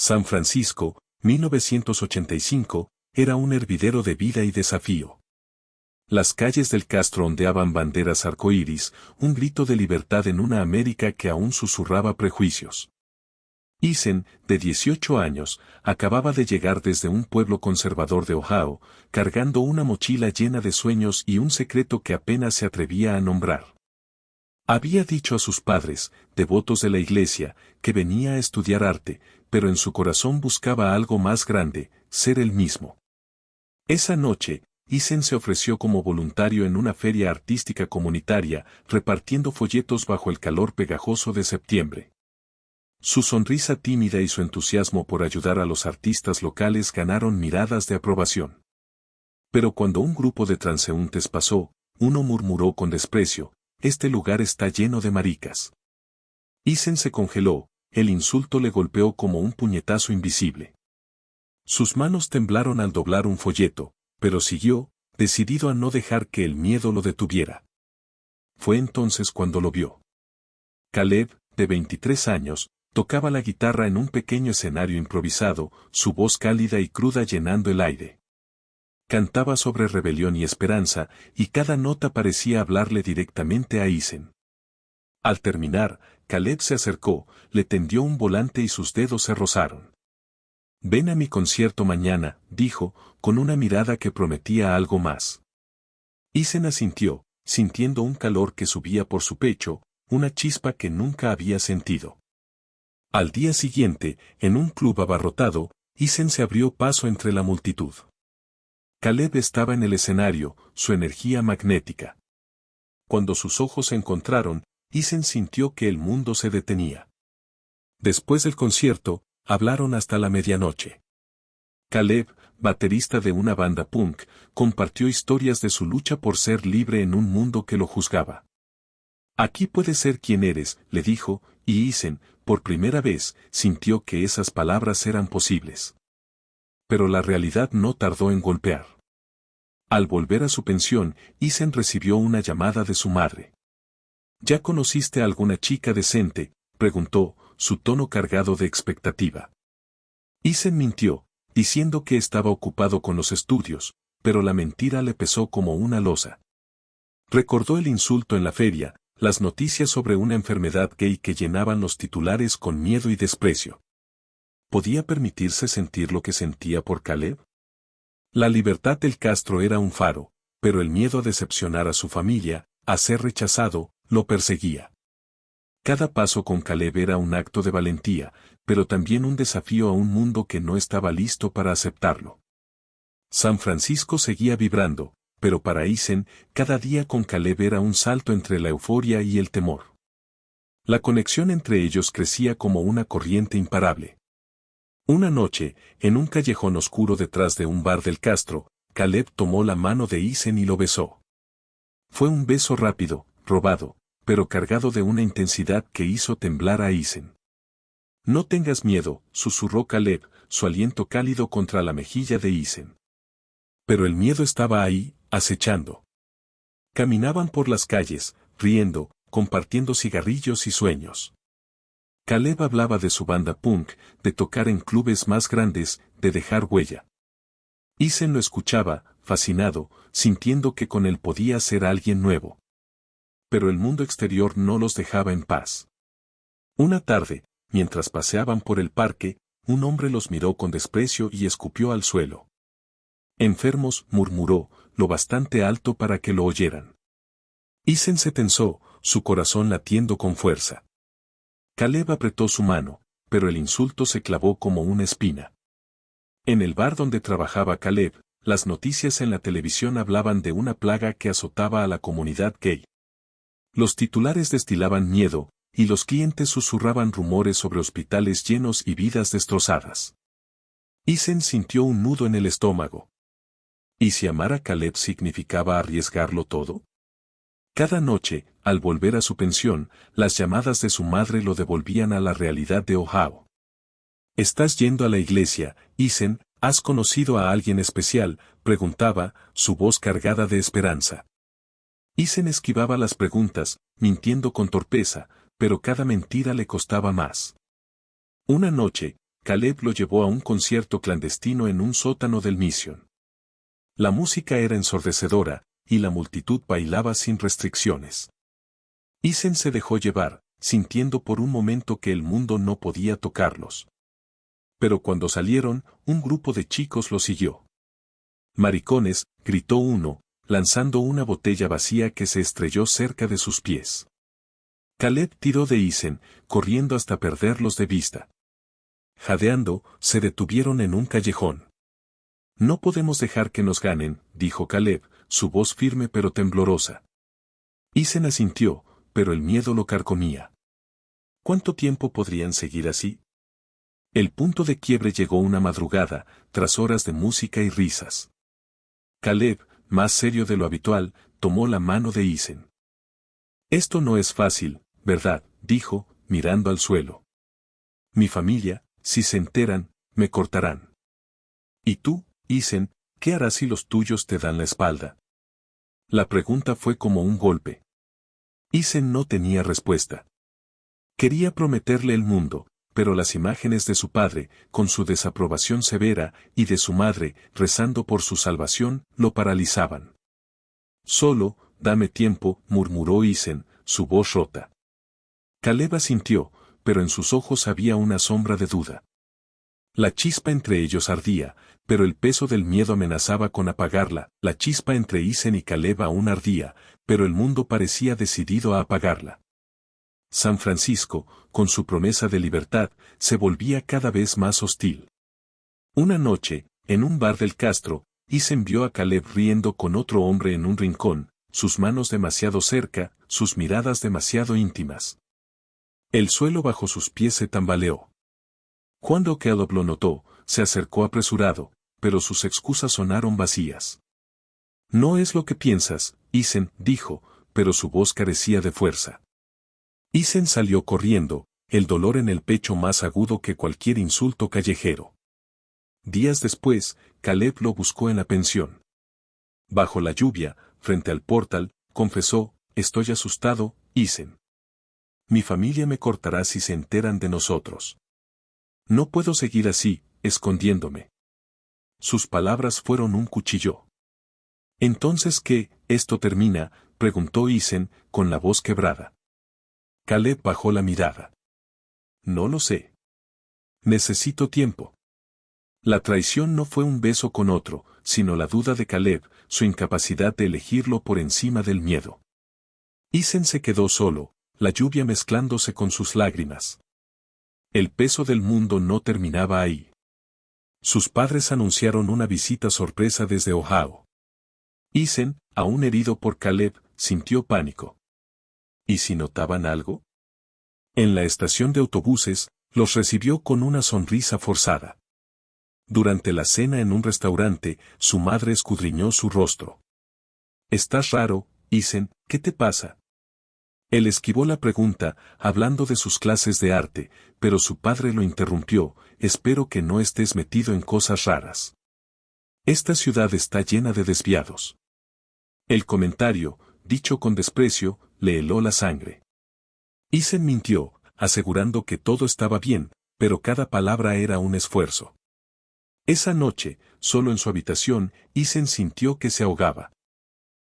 San Francisco, 1985, era un hervidero de vida y desafío. Las calles del Castro ondeaban banderas arcoíris, un grito de libertad en una América que aún susurraba prejuicios. Eason, de 18 años, acababa de llegar desde un pueblo conservador de Ohio, cargando una mochila llena de sueños y un secreto que apenas se atrevía a nombrar. Había dicho a sus padres, devotos de la iglesia, que venía a estudiar arte, pero en su corazón buscaba algo más grande, ser él mismo. Esa noche, Eason se ofreció como voluntario en una feria artística comunitaria, repartiendo folletos bajo el calor pegajoso de septiembre. Su sonrisa tímida y su entusiasmo por ayudar a los artistas locales ganaron miradas de aprobación. Pero cuando un grupo de transeúntes pasó, uno murmuró con desprecio, «Este lugar está lleno de maricas». Eason se congeló, el insulto le golpeó como un puñetazo invisible. Sus manos temblaron al doblar un folleto, pero siguió, decidido a no dejar que el miedo lo detuviera. Fue entonces cuando lo vio. Caleb, de 23 años, tocaba la guitarra en un pequeño escenario improvisado, su voz cálida y cruda llenando el aire. Cantaba sobre rebelión y esperanza, y cada nota parecía hablarle directamente a Eason. Al terminar, Caleb se acercó, le tendió un volante y sus dedos se rozaron. «Ven a mi concierto mañana», dijo, con una mirada que prometía algo más. Eason asintió, sintiendo un calor que subía por su pecho, una chispa que nunca había sentido. Al día siguiente, en un club abarrotado, Eason se abrió paso entre la multitud. Caleb estaba en el escenario, su energía magnética. Cuando sus ojos se encontraron, Eason sintió que el mundo se detenía. Después del concierto, hablaron hasta la medianoche. Caleb, baterista de una banda punk, compartió historias de su lucha por ser libre en un mundo que lo juzgaba. «Aquí puedes ser quien eres», le dijo, y Eason, por primera vez, sintió que esas palabras eran posibles. Pero la realidad no tardó en golpear. Al volver a su pensión, Eason recibió una llamada de su madre. «¿Ya conociste a alguna chica decente?», preguntó, su tono cargado de expectativa. Eason mintió, diciendo que estaba ocupado con los estudios, pero la mentira le pesó como una losa. Recordó el insulto en la feria, las noticias sobre una enfermedad gay que llenaban los titulares con miedo y desprecio. ¿Podía permitirse sentir lo que sentía por Caleb? La libertad del Castro era un faro, pero el miedo a decepcionar a su familia, a ser rechazado, lo perseguía. Cada paso con Caleb era un acto de valentía, pero también un desafío a un mundo que no estaba listo para aceptarlo. San Francisco seguía vibrando, pero para Eason, cada día con Caleb era un salto entre la euforia y el temor. La conexión entre ellos crecía como una corriente imparable. Una noche, en un callejón oscuro detrás de un bar del Castro, Caleb tomó la mano de Eason y lo besó. Fue un beso rápido, robado, pero cargado de una intensidad que hizo temblar a Eason. «No tengas miedo», susurró Caleb, su aliento cálido contra la mejilla de Eason. Pero el miedo estaba ahí, acechando. Caminaban por las calles, riendo, compartiendo cigarrillos y sueños. Caleb hablaba de su banda punk, de tocar en clubes más grandes, de dejar huella. Eason lo escuchaba, fascinado, sintiendo que con él podía ser alguien nuevo. Pero el mundo exterior no los dejaba en paz. Una tarde, mientras paseaban por el parque, un hombre los miró con desprecio y escupió al suelo. «Enfermos», murmuró, lo bastante alto para que lo oyeran. Eason se tensó, su corazón latiendo con fuerza. Caleb apretó su mano, pero el insulto se clavó como una espina. En el bar donde trabajaba Caleb, las noticias en la televisión hablaban de una plaga que azotaba a la comunidad gay. Los titulares destilaban miedo, y los clientes susurraban rumores sobre hospitales llenos y vidas destrozadas. Eason sintió un nudo en el estómago. ¿Y si amar a Caleb significaba arriesgarlo todo? Cada noche, al volver a su pensión, las llamadas de su madre lo devolvían a la realidad de Ohio. «¿Estás yendo a la iglesia, Eason? ¿Has conocido a alguien especial?», preguntaba, su voz cargada de esperanza. Eason esquivaba las preguntas, mintiendo con torpeza, pero cada mentira le costaba más. Una noche, Caleb lo llevó a un concierto clandestino en un sótano del Mission. La música era ensordecedora, y la multitud bailaba sin restricciones. Isen se dejó llevar, sintiendo por un momento que el mundo no podía tocarlos. Pero cuando salieron, un grupo de chicos los siguió. «Maricones», gritó uno, lanzando una botella vacía que se estrelló cerca de sus pies. Caleb tiró de Isen, corriendo hasta perderlos de vista. Jadeando, se detuvieron en un callejón. «No podemos dejar que nos ganen», dijo Caleb, su voz firme pero temblorosa. Isen asintió, pero el miedo lo carcomía. ¿Cuánto tiempo podrían seguir así? El punto de quiebre llegó una madrugada, tras horas de música y risas. Caleb, más serio de lo habitual, tomó la mano de Isen. «Esto no es fácil, ¿verdad?», dijo, mirando al suelo. «Mi familia, si se enteran, me cortarán. ¿Y tú, Isen, qué harás si los tuyos te dan la espalda?». La pregunta fue como un golpe. Isen no tenía respuesta. Quería prometerle el mundo, pero las imágenes de su padre, con su desaprobación severa, y de su madre, rezando por su salvación, lo paralizaban. «Solo, dame tiempo», murmuró Isen, su voz rota. Caleb asintió, pero en sus ojos había una sombra de duda. La chispa entre ellos ardía, pero el peso del miedo amenazaba con apagarla. La chispa entre Isen y Caleb aún ardía, pero el mundo parecía decidido a apagarla. San Francisco, con su promesa de libertad, se volvía cada vez más hostil. Una noche, en un bar del Castro, Isen vio a Caleb riendo con otro hombre en un rincón, sus manos demasiado cerca, sus miradas demasiado íntimas. El suelo bajo sus pies se tambaleó. Cuando Caleb lo notó, se acercó apresurado, pero sus excusas sonaron vacías. «No es lo que piensas», Isen dijo, pero su voz carecía de fuerza. Isen salió corriendo, el dolor en el pecho más agudo que cualquier insulto callejero. Días después, Caleb lo buscó en la pensión. Bajo la lluvia, frente al portal, confesó: «Estoy asustado, Isen. Mi familia me cortará si se enteran de nosotros. No puedo seguir así, escondiéndome». Sus palabras fueron un cuchillo. «¿Entonces qué, esto termina?», preguntó Isen, con la voz quebrada. Caleb bajó la mirada. «No lo sé. Necesito tiempo». La traición no fue un beso con otro, sino la duda de Caleb, su incapacidad de elegirlo por encima del miedo. Isen se quedó solo, la lluvia mezclándose con sus lágrimas. El peso del mundo no terminaba ahí. Sus padres anunciaron una visita sorpresa desde Ohio. Isen, aún herido por Caleb, sintió pánico. ¿Y si notaban algo? En la estación de autobuses, los recibió con una sonrisa forzada. Durante la cena en un restaurante, su madre escudriñó su rostro. «Estás raro, Isen, ¿qué te pasa?». Él esquivó la pregunta, hablando de sus clases de arte, pero su padre lo interrumpió: «Espero que no estés metido en cosas raras. Esta ciudad está llena de desviados». El comentario, dicho con desprecio, le heló la sangre. Isen mintió, asegurando que todo estaba bien, pero cada palabra era un esfuerzo. Esa noche, solo en su habitación, Isen sintió que se ahogaba.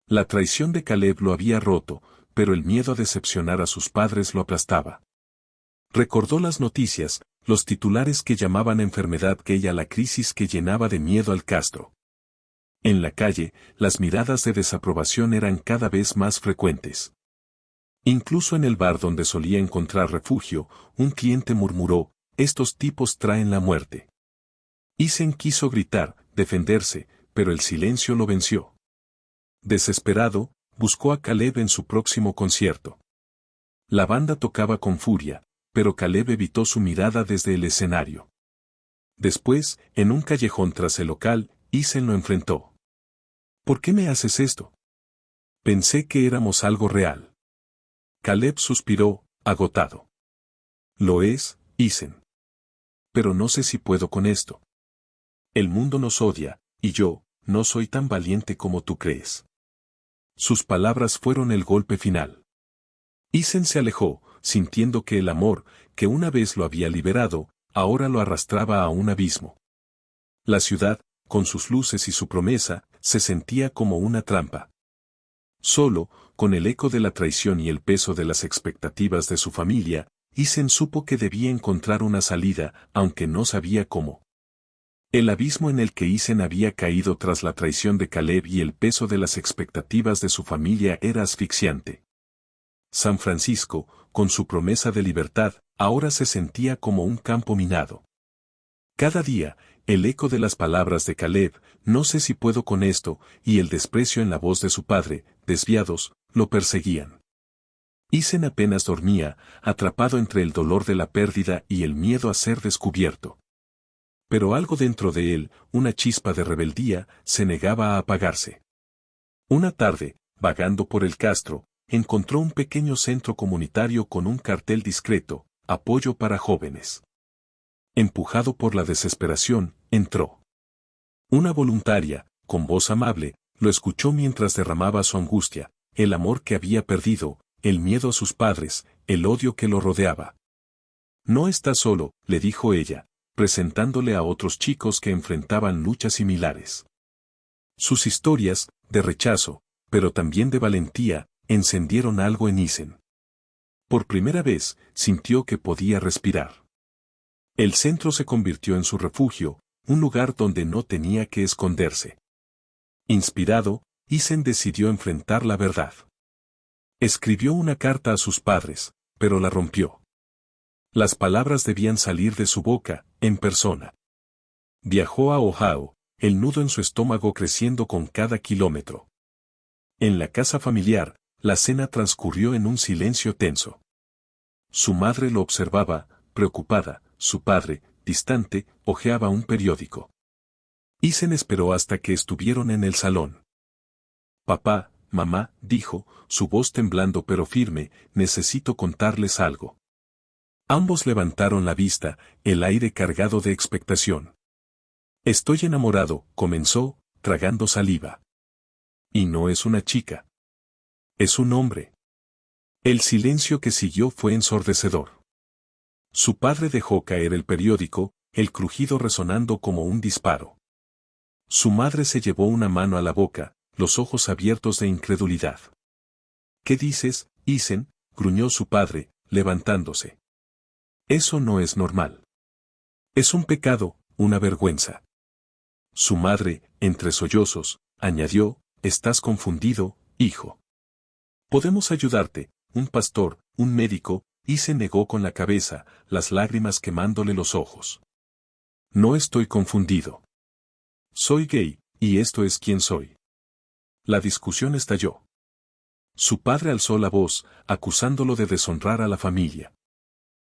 La traición de Caleb lo había roto, pero el miedo a decepcionar a sus padres lo aplastaba. Recordó las noticias, los titulares que llamaban enfermedad gay a la crisis que llenaba de miedo al Castro. En la calle, las miradas de desaprobación eran cada vez más frecuentes. Incluso en el bar donde solía encontrar refugio, un cliente murmuró: «Estos tipos traen la muerte». Isen quiso gritar, defenderse, pero el silencio lo venció. Desesperado, buscó a Caleb en su próximo concierto. La banda tocaba con furia, pero Caleb evitó su mirada desde el escenario. Después, en un callejón tras el local, Isen lo enfrentó. «¿Por qué me haces esto? Pensé que éramos algo real». Caleb suspiró, agotado. «Lo es, Isen. Pero no sé si puedo con esto. El mundo nos odia, y yo, no soy tan valiente como tú crees». Sus palabras fueron el golpe final. Isen se alejó, sintiendo que el amor, que una vez lo había liberado, ahora lo arrastraba a un abismo. La ciudad, con sus luces y su promesa, se sentía como una trampa. Solo, con el eco de la traición y el peso de las expectativas de su familia, Isen supo que debía encontrar una salida, aunque no sabía cómo. El abismo en el que Isen había caído tras la traición de Caleb y el peso de las expectativas de su familia era asfixiante. San Francisco, con su promesa de libertad, ahora se sentía como un campo minado. Cada día, el eco de las palabras de Caleb, no sé si puedo con esto, y el desprecio en la voz de su padre, desviados, lo perseguían. Isen apenas dormía, atrapado entre el dolor de la pérdida y el miedo a ser descubierto. Pero algo dentro de él, una chispa de rebeldía, se negaba a apagarse. Una tarde, vagando por el castro, encontró un pequeño centro comunitario con un cartel discreto, apoyo para jóvenes. Empujado por la desesperación, entró. Una voluntaria, con voz amable, lo escuchó mientras derramaba su angustia, el amor que había perdido, el miedo a sus padres, el odio que lo rodeaba. No está solo, le dijo ella, presentándole a otros chicos que enfrentaban luchas similares. Sus historias, de rechazo, pero también de valentía, encendieron algo en Isen. Por primera vez, sintió que podía respirar. El centro se convirtió en su refugio, un lugar donde no tenía que esconderse. Inspirado, Isen decidió enfrentar la verdad. Escribió una carta a sus padres, pero la rompió. Las palabras debían salir de su boca, en persona. Viajó a Ohio, el nudo en su estómago creciendo con cada kilómetro. En la casa familiar, la cena transcurrió en un silencio tenso. Su madre lo observaba, preocupada, su padre, distante, hojeaba un periódico. Isen esperó hasta que estuvieron en el salón. Papá, mamá, dijo, su voz temblando pero firme, necesito contarles algo. Ambos levantaron la vista, el aire cargado de expectación. Estoy enamorado, comenzó, tragando saliva. Y no es una chica. Es un hombre. El silencio que siguió fue ensordecedor. Su padre dejó caer el periódico, el crujido resonando como un disparo. Su madre se llevó una mano a la boca, los ojos abiertos de incredulidad. ¿Qué dices, Isen?, gruñó su padre, levantándose. Eso no es normal. Es un pecado, una vergüenza. Su madre, entre sollozos, añadió, estás confundido, hijo. Podemos ayudarte, un pastor, un médico, y se negó con la cabeza, las lágrimas quemándole los ojos. No estoy confundido. Soy gay, y esto es quien soy. La discusión estalló. Su padre alzó la voz, acusándolo de deshonrar a la familia.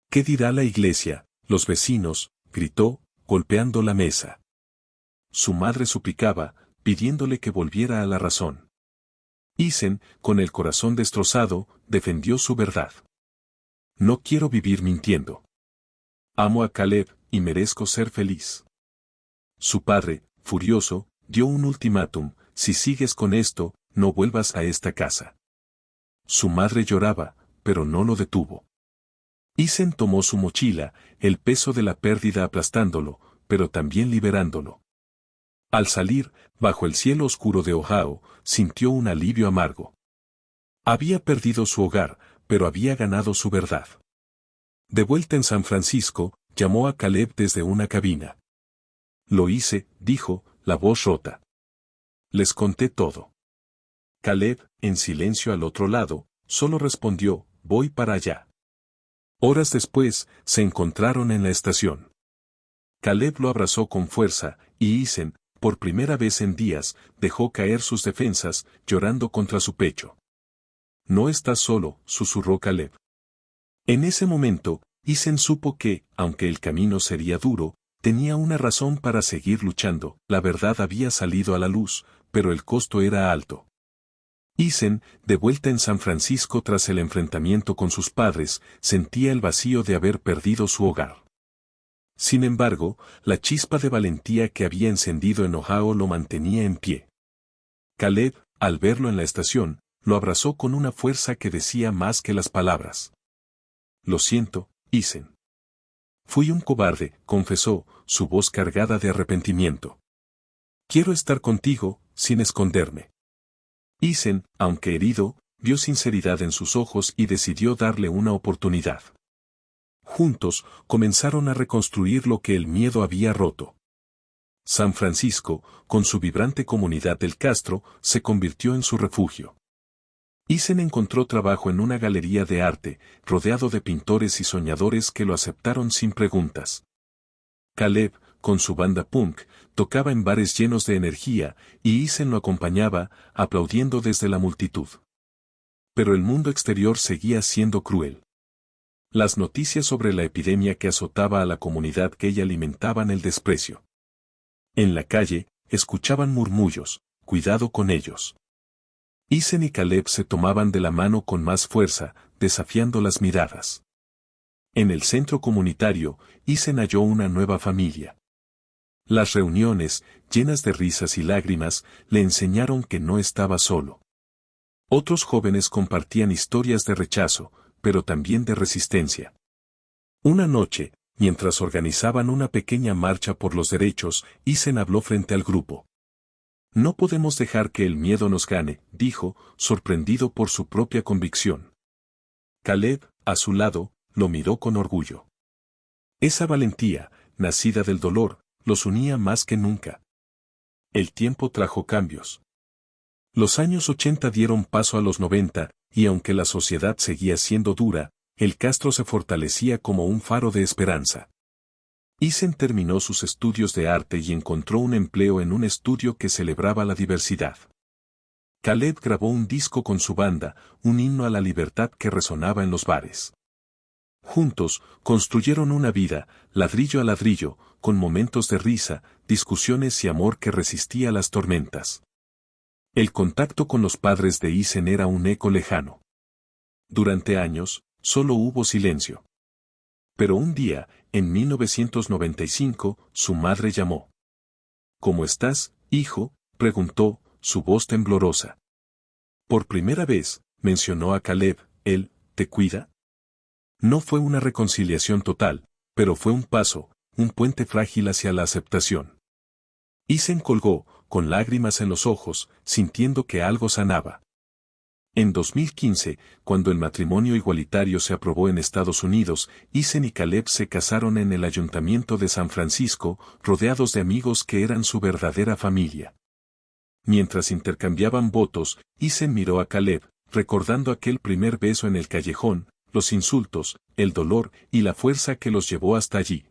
¿Qué dirá la iglesia, los vecinos?, gritó, golpeando la mesa. Su madre suplicaba, pidiéndole que volviera a la razón. Isen, con el corazón destrozado, defendió su verdad. No quiero vivir mintiendo. Amo a Caleb, y merezco ser feliz. Su padre, furioso, dio un ultimátum, si sigues con esto, no vuelvas a esta casa. Su madre lloraba, pero no lo detuvo. Isen tomó su mochila, el peso de la pérdida aplastándolo, pero también liberándolo. Al salir, bajo el cielo oscuro de Ohio, sintió un alivio amargo. Había perdido su hogar, pero había ganado su verdad. De vuelta en San Francisco, llamó a Caleb desde una cabina. Lo hice, dijo, la voz rota. Les conté todo. Caleb, en silencio al otro lado, solo respondió, voy para allá. Horas después, se encontraron en la estación. Caleb lo abrazó con fuerza, y Isen, por primera vez en días, dejó caer sus defensas, llorando contra su pecho. No estás solo, susurró Caleb. En ese momento, Isen supo que, aunque el camino sería duro, tenía una razón para seguir luchando. La verdad había salido a la luz, pero el costo era alto. Isen, de vuelta en San Francisco tras el enfrentamiento con sus padres, sentía el vacío de haber perdido su hogar. Sin embargo, la chispa de valentía que había encendido en Ohio lo mantenía en pie. Caleb, al verlo en la estación, lo abrazó con una fuerza que decía más que las palabras. Lo siento, Isen. Fui un cobarde, confesó, su voz cargada de arrepentimiento. Quiero estar contigo, sin esconderme. Isen, aunque herido, vio sinceridad en sus ojos y decidió darle una oportunidad. Juntos, comenzaron a reconstruir lo que el miedo había roto. San Francisco, con su vibrante comunidad del Castro, se convirtió en su refugio. Isen encontró trabajo en una galería de arte, rodeado de pintores y soñadores que lo aceptaron sin preguntas. Caleb, con su banda punk, tocaba en bares llenos de energía, y Isen lo acompañaba, aplaudiendo desde la multitud. Pero el mundo exterior seguía siendo cruel. Las noticias sobre la epidemia que azotaba a la comunidad gay alimentaban el desprecio. En la calle, escuchaban murmullos, cuidado con ellos. Isen y Caleb se tomaban de la mano con más fuerza, desafiando las miradas. En el centro comunitario, Isen halló una nueva familia. Las reuniones, llenas de risas y lágrimas, le enseñaron que no estaba solo. Otros jóvenes compartían historias de rechazo, pero también de resistencia. Una noche, mientras organizaban una pequeña marcha por los derechos, Isen habló frente al grupo. No podemos dejar que el miedo nos gane, dijo, sorprendido por su propia convicción. Caleb, a su lado, lo miró con orgullo. Esa valentía, nacida del dolor, los unía más que nunca. El tiempo trajo cambios. Los años 80 dieron paso a los 90, y aunque la sociedad seguía siendo dura, el Castro se fortalecía como un faro de esperanza. Isen terminó sus estudios de arte y encontró un empleo en un estudio que celebraba la diversidad. Caleb grabó un disco con su banda, un himno a la libertad que resonaba en los bares. Juntos, construyeron una vida, ladrillo a ladrillo, con momentos de risa, discusiones y amor que resistía a las tormentas. El contacto con los padres de Isen era un eco lejano. Durante años, solo hubo silencio. Pero un día, en 1995, su madre llamó. ¿Cómo estás, hijo?, preguntó, su voz temblorosa. Por primera vez, mencionó a Caleb, él, ¿te cuida? No fue una reconciliación total, pero fue un paso, un puente frágil hacia la aceptación. Isen colgó, con lágrimas en los ojos, sintiendo que algo sanaba. En 2015, cuando el matrimonio igualitario se aprobó en Estados Unidos, Isen y Caleb se casaron en el Ayuntamiento de San Francisco, rodeados de amigos que eran su verdadera familia. Mientras intercambiaban votos, Isen miró a Caleb, recordando aquel primer beso en el callejón, los insultos, el dolor y la fuerza que los llevó hasta allí.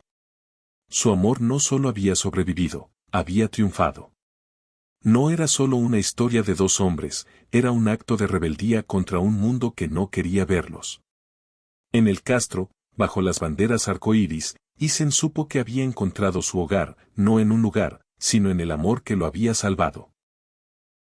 Su amor no solo había sobrevivido, había triunfado. No era solo una historia de dos hombres, era un acto de rebeldía contra un mundo que no quería verlos. En el Castro, bajo las banderas arcoíris, Isen supo que había encontrado su hogar, no en un lugar, sino en el amor que lo había salvado.